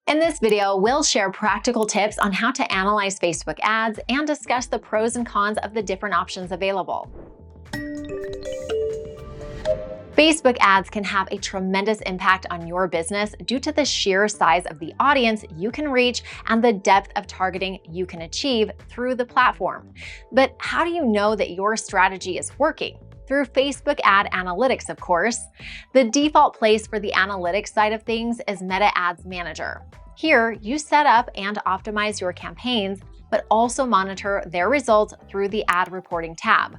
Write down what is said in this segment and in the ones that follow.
In this video, we'll share practical tips on how to analyze Facebook ads and discuss the pros and cons of the different options available. Facebook ads can have a tremendous impact on your business due to the sheer size of the audience you can reach and the depth of targeting you can achieve through the platform. But how do you know that your strategy is working? Through Facebook ad analytics, of course. The default place for the analytics side of things is Meta Ads Manager. Here, you set up and optimize your campaigns, but also monitor their results through the ad reporting tab.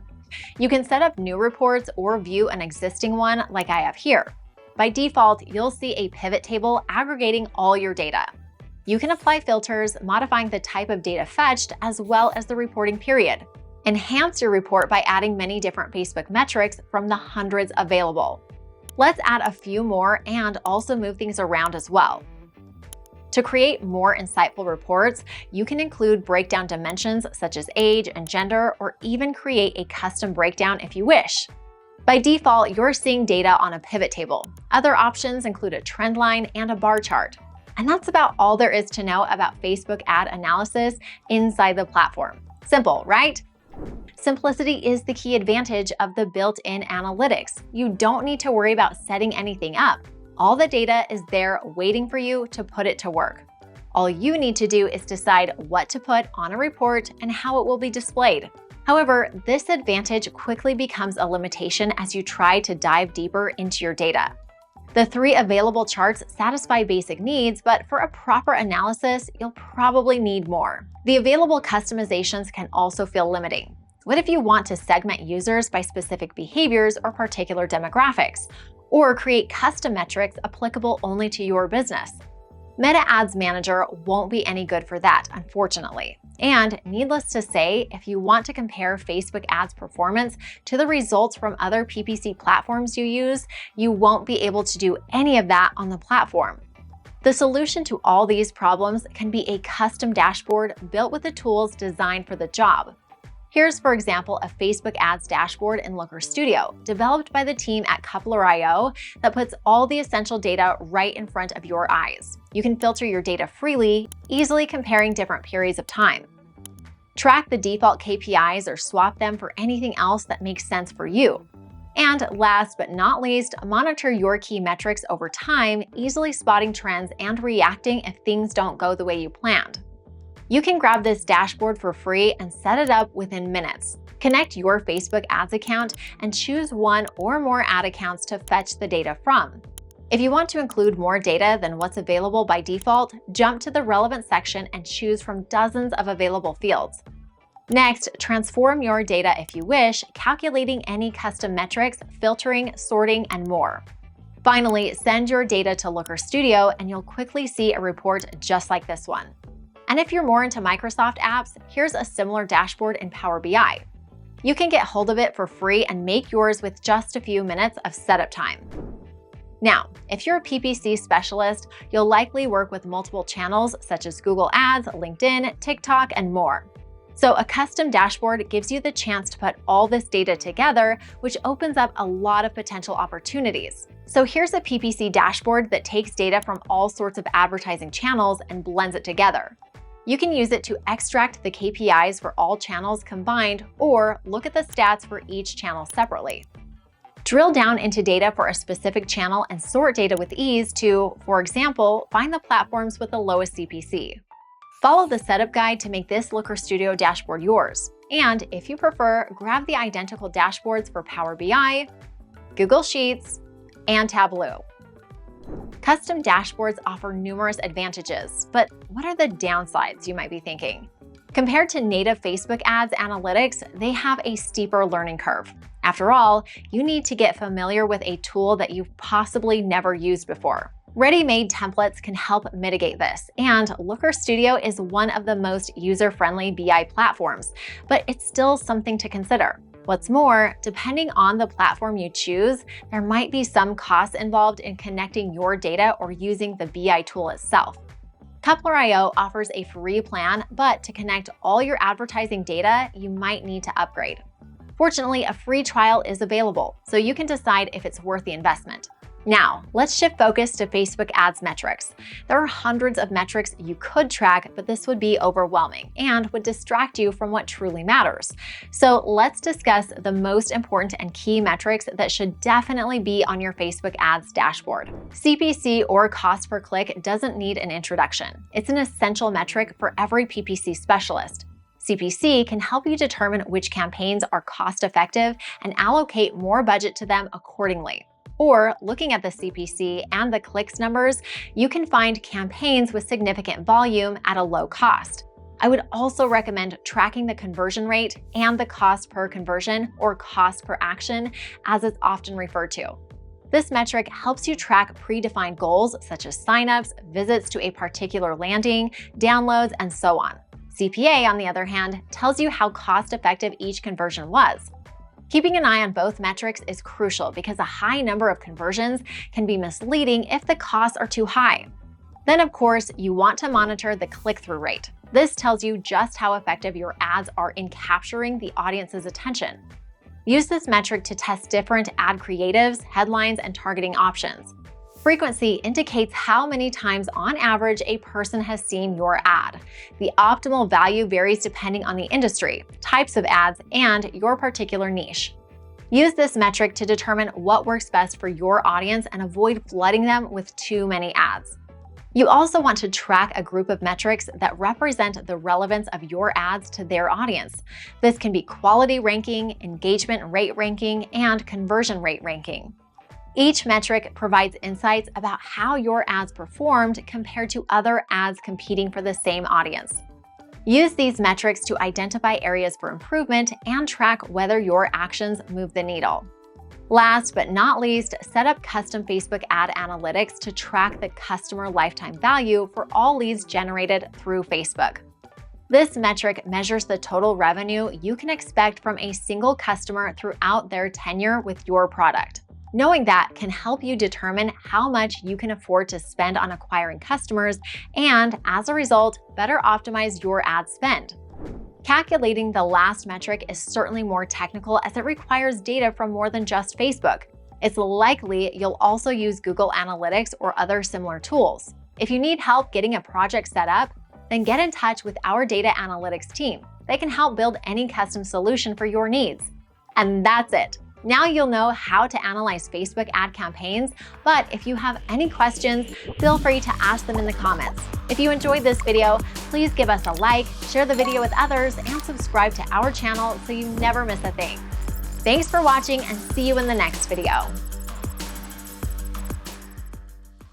You can set up new reports or view an existing one like I have here. By default, you'll see a pivot table aggregating all your data. You can apply filters, modifying the type of data fetched as well as the reporting period. Enhance your report by adding many different Facebook metrics from the hundreds available. Let's add a few more and also move things around as well. To create more insightful reports, you can include breakdown dimensions such as age and gender, or even create a custom breakdown if you wish. By default, you're seeing data on a pivot table. Other options include a trend line and a bar chart. And that's about all there is to know about Facebook ad analysis inside the platform. Simple, right? Simplicity is the key advantage of the built-in analytics. You don't need to worry about setting anything up. All the data is there waiting for you to put it to work. All you need to do is decide what to put on a report and how it will be displayed. However, this advantage quickly becomes a limitation as you try to dive deeper into your data. The 3 available charts satisfy basic needs, but for a proper analysis, you'll probably need more. The available customizations can also feel limiting. What if you want to segment users by specific behaviors or particular demographics, or create custom metrics applicable only to your business? Meta Ads Manager won't be any good for that, unfortunately. And needless to say, if you want to compare Facebook ads performance to the results from other PPC platforms you use, you won't be able to do any of that on the platform. The solution to all these problems can be a custom dashboard built with the tools designed for the job. Here's, for example, a Facebook ads dashboard in Looker Studio, developed by the team at Coupler.io that puts all the essential data right in front of your eyes. You can filter your data freely, easily comparing different periods of time. Track the default KPIs or swap them for anything else that makes sense for you. And last but not least, monitor your key metrics over time, easily spotting trends and reacting if things don't go the way you planned. You can grab this dashboard for free and set it up within minutes. Connect your Facebook ads account and choose one or more ad accounts to fetch the data from. If you want to include more data than what's available by default, jump to the relevant section and choose from dozens of available fields. Next, transform your data if you wish, calculating any custom metrics, filtering, sorting, and more. Finally, send your data to Looker Studio and you'll quickly see a report just like this one. And if you're more into Microsoft apps, here's a similar dashboard in Power BI. You can get hold of it for free and make yours with just a few minutes of setup time. Now, if you're a PPC specialist, you'll likely work with multiple channels such as Google Ads, LinkedIn, TikTok, and more. So a custom dashboard gives you the chance to put all this data together, which opens up a lot of potential opportunities. So here's a PPC dashboard that takes data from all sorts of advertising channels and blends it together. You can use it to extract the KPIs for all channels combined or look at the stats for each channel separately. Drill down into data for a specific channel and sort data with ease to, for example, find the platforms with the lowest CPC. Follow the setup guide to make this Looker Studio dashboard yours. And if you prefer, grab the identical dashboards for Power BI, Google Sheets, and Tableau. Custom dashboards offer numerous advantages, but what are the downsides, you might be thinking? Compared to native Facebook ads analytics, they have a steeper learning curve. After all, you need to get familiar with a tool that you've possibly never used before. Ready-made templates can help mitigate this, and Looker Studio is one of the most user-friendly BI platforms, but it's still something to consider. What's more, depending on the platform you choose, there might be some costs involved in connecting your data or using the BI tool itself. Coupler.io offers a free plan, but to connect all your advertising data, you might need to upgrade. Fortunately, a free trial is available, so you can decide if it's worth the investment. Now, let's shift focus to Facebook ads metrics. There are hundreds of metrics you could track, but this would be overwhelming and would distract you from what truly matters. So let's discuss the most important and key metrics that should definitely be on your Facebook ads dashboard. CPC, or cost per click, doesn't need an introduction. It's an essential metric for every PPC specialist. CPC can help you determine which campaigns are cost-effective and allocate more budget to them accordingly. Or, looking at the CPC and the clicks numbers, you can find campaigns with significant volume at a low cost. I would also recommend tracking the conversion rate and the cost per conversion, or cost per action, as it's often referred to. This metric helps you track predefined goals such as signups, visits to a particular landing, downloads, and so on. CPA, on the other hand, tells you how cost-effective each conversion was. Keeping an eye on both metrics is crucial because a high number of conversions can be misleading if the costs are too high. Then, of course, you want to monitor the click-through rate. This tells you just how effective your ads are in capturing the audience's attention. Use this metric to test different ad creatives, headlines, and targeting options. Frequency indicates how many times on average a person has seen your ad. The optimal value varies depending on the industry, types of ads, and your particular niche. Use this metric to determine what works best for your audience and avoid flooding them with too many ads. You also want to track a group of metrics that represent the relevance of your ads to their audience. This can be quality ranking, engagement rate ranking, and conversion rate ranking. Each metric provides insights about how your ads performed compared to other ads competing for the same audience. Use these metrics to identify areas for improvement and track whether your actions move the needle. Last but not least, set up custom Facebook ad analytics to track the customer lifetime value for all leads generated through Facebook. This metric measures the total revenue you can expect from a single customer throughout their tenure with your product. Knowing that can help you determine how much you can afford to spend on acquiring customers and, as a result, better optimize your ad spend. Calculating the last metric is certainly more technical as it requires data from more than just Facebook. It's likely you'll also use Google Analytics or other similar tools. If you need help getting a project set up, then get in touch with our data analytics team. They can help build any custom solution for your needs. And that's it. Now you'll know how to analyze Facebook ad campaigns, but if you have any questions, feel free to ask them in the comments. If you enjoyed this video, please give us a like, share the video with others, and subscribe to our channel so you never miss a thing. Thanks for watching, and see you in the next video.